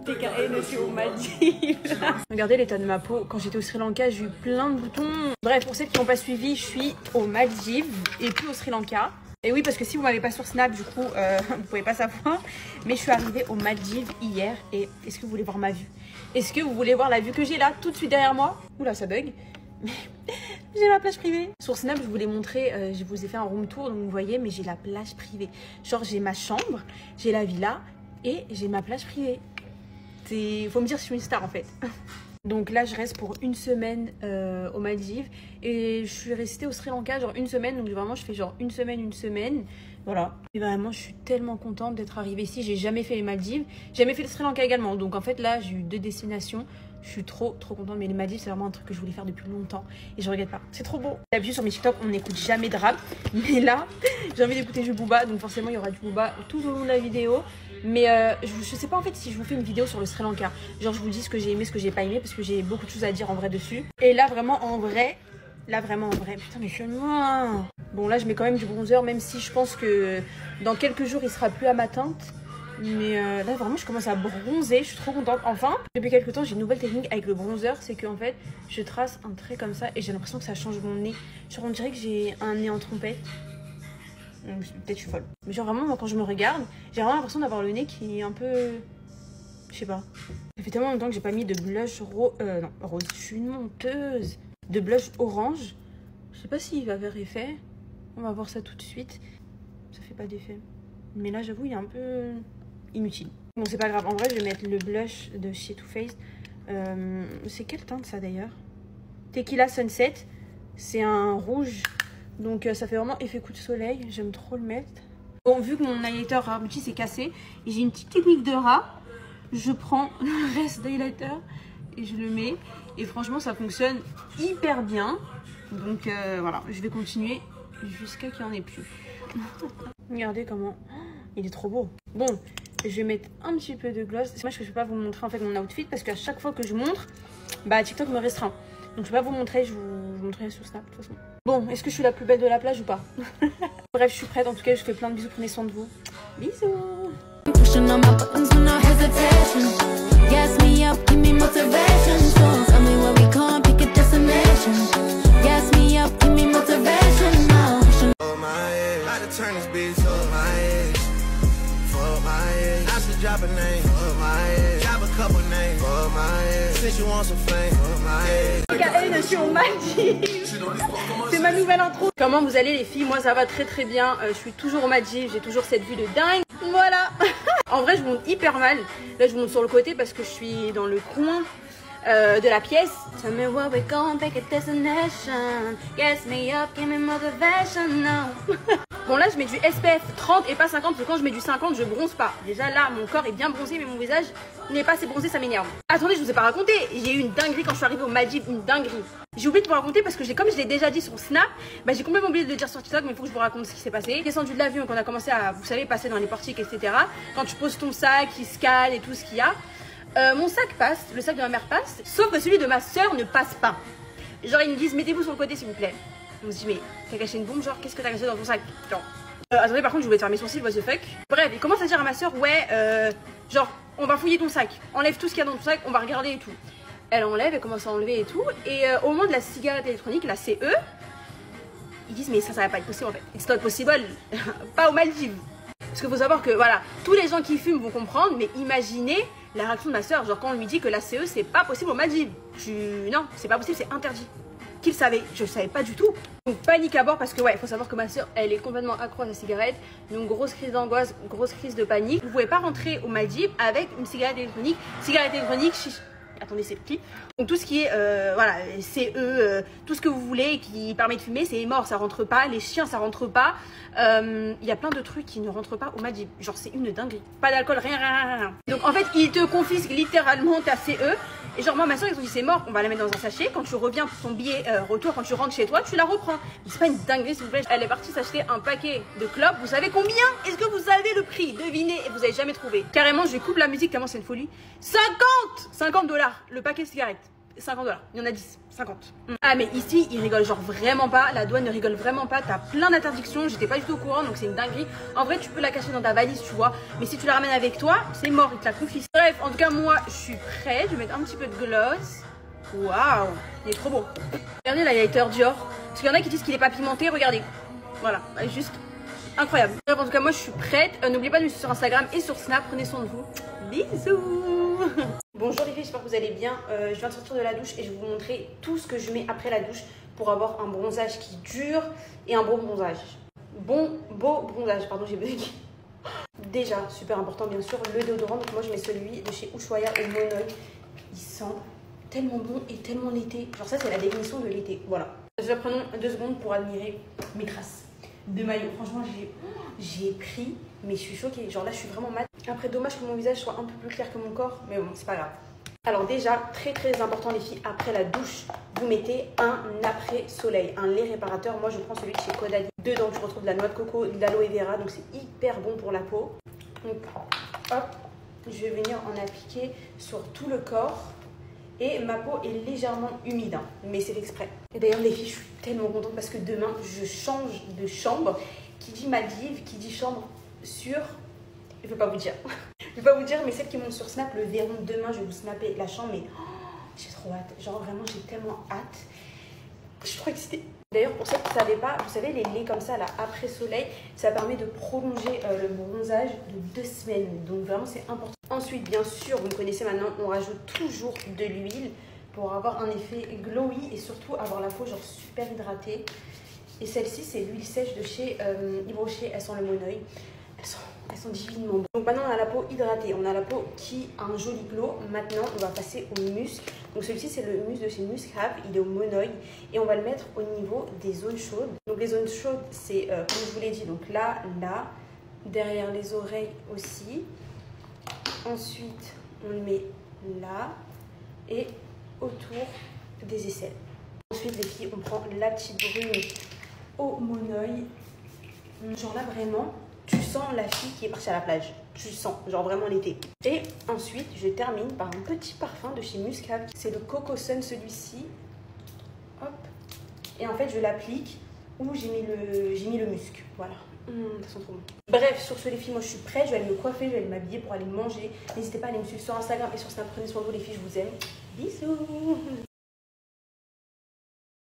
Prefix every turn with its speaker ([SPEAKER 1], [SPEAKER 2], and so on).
[SPEAKER 1] TKN, je suis aux Maldives. Regardez l'état de ma peau. Quand j'étais au Sri Lanka, j'ai eu plein de boutons. Bref, pour celles qui n'ont pas suivi, je suis aux Maldives et plus au Sri Lanka. Et oui, parce que si vous m'avez pas sur Snap, du coup, vous pouvez pas savoir. Mais je suis arrivée aux Maldives hier. Et est-ce que vous voulez voir ma vue? Est-ce que vous voulez voir la vue que j'ai là, tout de suite derrière moi? Oula, ça bug. J'ai ma plage privée. Sur Snap, je vous l'ai montré, je vous ai fait un room tour, donc vous voyez, mais j'ai la plage privée. Genre, j'ai ma chambre, j'ai la villa et j'ai ma plage privée. Faut me dire si je suis une star en fait. Donc là, je reste pour une semaine aux Maldives. Et je suis restée au Sri Lanka genre une semaine. Donc vraiment, je fais genre une semaine. Voilà. Et vraiment, je suis tellement contente d'être arrivée ici. J'ai jamais fait les Maldives. J'ai jamais fait le Sri Lanka également. Donc en fait, là, j'ai eu 2 destinations. Je suis trop contente. Mais les Maldives, c'est vraiment un truc que je voulais faire depuis longtemps. Et je regrette pas. C'est trop beau. D'habitude, sur mes TikTok, on n'écoute jamais de rap. Mais là, j'ai envie d'écouter du Booba. Donc forcément, il y aura du Booba tout au long de la vidéo. Mais je sais pas en fait si je vous fais une vidéo sur le Sri Lanka. Genre je vous dis ce que j'ai aimé, ce que j'ai pas aimé. Parce que j'ai beaucoup de choses à dire en vrai dessus. Et là vraiment en vrai. Putain mais je suis loin. Bon là je mets quand même du bronzer. Même si je pense que dans quelques jours il sera plus à ma teinte. Mais là vraiment je commence à bronzer. Je suis trop contente. Enfin depuis quelques temps j'ai une nouvelle technique avec le bronzer. C'est qu'en fait je trace un trait comme ça. Et j'ai l'impression que ça change mon nez. Genre on dirait que j'ai un nez en trompette. Peut-être je suis folle. Mais genre vraiment, moi, quand je me regarde, j'ai vraiment l'impression d'avoir le nez qui est un peu... Je sais pas. Ça fait tellement longtemps que j'ai pas mis de blush rose. Je suis une menteuse. De blush orange. Je sais pas s'il va faire effet. On va voir ça tout de suite. Ça fait pas d'effet. Mais là, j'avoue, il est un peu inutile. Bon, c'est pas grave. En vrai, je vais mettre le blush de chez Too Faced. C'est quelle teinte ça d'ailleurs? Tequila Sunset. C'est un rouge. Donc ça fait vraiment effet coup de soleil, j'aime trop le mettre. Bon, vu que mon highlighter Rare Beauty s'est cassé, et j'ai une petite technique de rat, je prends le reste d'highlighter et je le mets. Et franchement ça fonctionne hyper bien. Donc voilà, je vais continuer jusqu'à qu'il n'y en ait plus. Regardez comment, il est trop beau. Bon, je vais mettre un petit peu de gloss. C'est dommage que je ne peux pas vous montrer en fait mon outfit parce qu'à chaque fois que je montre, bah TikTok me restreint. Donc je vais pas vous montrer, je vous montrerai sur Snap de toute façon. Bon, est-ce que je suis la plus belle de la plage ou pas? Bref, je suis prête. En tout cas, je fais plein de bisous. Prenez soin de vous. Bisous.
[SPEAKER 2] Drop a name, drop a couple names, since you want some fame,
[SPEAKER 1] TKN, je suis aux Maldives. C'est ma nouvelle intro. Comment vous allez les filles? Moi ça va très bien. Je suis toujours aux Maldives, j'ai toujours cette vue de dingue. Voilà. En vrai je monte hyper mal. Là je monte sur le côté parce que je suis dans le coin de la pièce. Tell me where we're going, pick a destination. Gas me up, give me motivation now. Bon là je mets du SPF 30 et pas 50 parce que quand je mets du 50 je bronze pas. Déjà là mon corps est bien bronzé mais mon visage n'est pas assez bronzé, ça m'énerve. Attendez, je vous ai pas raconté, j'ai eu une dinguerie quand je suis arrivée aux Maldives, une dinguerie. J'ai oublié de vous raconter parce que comme je l'ai déjà dit sur Snap, bah, j'ai complètement oublié de le dire sur TikTok, mais il faut que je vous raconte ce qui s'est passé. Descendu de l'avion, qu'on a commencé à, vous savez, passer dans les portiques, etc. Quand tu poses ton sac, il se cale et tout ce qu'il y a. Mon sac passe, le sac de ma mère passe, sauf que celui de ma soeur ne passe pas. Genre ils me disent mettez-vous sur le côté s'il vous plaît. Je me dis mais t'as caché une bombe, genre qu'est-ce que t'as caché dans ton sac? Genre, attendez, par contre je voulais faire mes sourcils, what the fuck. Bref, il commence à dire à ma soeur ouais genre on va fouiller ton sac, enlève tout ce qu'il y a dans ton sac, on va regarder et tout. Elle enlève, elle commence à enlever et tout. Et au moment de la cigarette électronique, la CE, ils disent mais ça va pas être possible en fait. It's not possible, pas aux Maldives. Parce qu'il faut savoir que voilà, tous les gens qui fument vont comprendre, mais imaginez la réaction de ma soeur, genre quand on lui dit que la CE c'est pas possible aux Maldives. Non, c'est pas possible, c'est interdit. Qu'il savait, je savais pas du tout. Donc panique à bord parce que ouais, il faut savoir que ma soeur elle est complètement accro à sa cigarette. Donc grosse crise d'angoisse, grosse crise de panique. Vous pouvez pas rentrer aux Maldives avec une cigarette électronique. Cigarette électronique, attendez, c'est petit. Donc tout ce qui est voilà, CE, tout ce que vous voulez qui permet de fumer, c'est mort, ça rentre pas. Les chiens, ça rentre pas. Il y a plein de trucs qui ne rentrent pas au Maldives. Genre c'est une dinguerie. Pas d'alcool, rien. Donc en fait, ils te confisquent littéralement ta CE. Et genre moi, ma soeur, ils ont dit c'est mort, on va la mettre dans un sachet. Quand tu reviens pour ton billet retour, quand tu rentres chez toi, tu la reprends. Mais c'est pas une dinguerie s'il vous plaît. Elle est partie s'acheter un paquet de clopes. Vous savez combien? Est-ce que vous savez le prix? Devinez et vous avez jamais trouvé. Carrément, je coupe la musique tellement c'est une folie. 50 $, le paquet de cigarettes. $50. Il y en a 10, 50. Ah mais ici ils rigolent genre vraiment pas, la douane ne rigole vraiment pas, t'as plein d'interdictions, j'étais pas du tout au courant donc c'est une dinguerie. En vrai tu peux la cacher dans ta valise tu vois, mais si tu la ramènes avec toi c'est mort, ils te la confisquent. Bref en tout cas moi je suis prête, je vais mettre un petit peu de gloss. Waouh, il est trop beau. Regardez l'highlighter Dior, parce qu'il y en a qui disent qu'il est pas pimenté, regardez. Voilà, juste incroyable. Bref en tout cas moi je suis prête, n'oubliez pas de me suivre sur Instagram et sur Snap, prenez soin de vous. Bisous. Bonjour les filles, j'espère que vous allez bien. Je viens de sortir de la douche et je vais vous montrer tout ce que je mets après la douche pour avoir un bronzage qui dure et un beau bronzage. Beau bronzage, pardon j'ai bugué. Déjà, super important bien sûr, le déodorant. Donc moi je mets celui de chez Ushuaïa au Monoï. Il sent tellement bon et tellement l'été. Genre ça c'est la définition de l'été, voilà. Déjà prenons 2 secondes pour admirer mes traces de maillot. Franchement j'ai pris, mais je suis choquée. Genre là je suis vraiment mat. Après dommage que mon visage soit un peu plus clair que mon corps, mais bon c'est pas grave. Alors déjà très important les filles, après la douche vous mettez un après soleil, un lait réparateur. Moi je prends celui de chez Caudalie. Dedans je retrouve de la noix de coco, de l'aloe vera, donc c'est hyper bon pour la peau. Donc hop, je vais venir en appliquer sur tout le corps. Et ma peau est légèrement humide, hein, mais c'est exprès. Et d'ailleurs les filles, je suis tellement contente parce que demain, je change de chambre. Qui dit Maldives, qui dit chambre sur... Je ne peux pas vous dire. Je ne peux pas vous dire, mais celles qui montent sur Snap le verront demain. Je vais vous snapper la chambre, mais oh, j'ai trop hâte. Genre vraiment, j'ai tellement hâte. Je suis trop excitée. D'ailleurs, pour celles qui ne savaient pas, vous savez, les laits comme ça, là, après soleil, ça permet de prolonger le bronzage de 2 semaines. Donc vraiment, c'est important. Ensuite, bien sûr, vous me connaissez maintenant, on rajoute toujours de l'huile pour avoir un effet glowy et surtout avoir la peau genre super hydratée. Et celle-ci, c'est l'huile sèche de chez Yves Rocher. Elles sont le Monoï. Elles sont divinement bonnes. Donc maintenant, on a la peau hydratée. On a la peau qui a un joli glow. Maintenant, on va passer au musc. Donc celui-ci, c'est le musc de chez Muscap. Il est au Monoï. Et on va le mettre au niveau des zones chaudes. Donc les zones chaudes, c'est comme je vous l'ai dit. Donc là, derrière les oreilles aussi. Ensuite, on le met là. Et autour des aisselles. Ensuite, les filles, on prend la petite brune au Monoï. Genre là, vraiment, tu sens la fille qui est partie à la plage. Tu sens, genre vraiment l'été. Et ensuite, je termine par un petit parfum de chez Muscap. C'est le Coco Sun, celui-ci. Hop. Et en fait, je l'applique où j'ai mis le musc. Voilà. Ça sent trop bon. Bref, sur ce les filles, moi je suis prête. Je vais aller me coiffer, je vais aller m'habiller pour aller manger. N'hésitez pas à aller me suivre sur Instagram et sur Snap. Prenez soin de vous les filles, je vous aime. Bisous.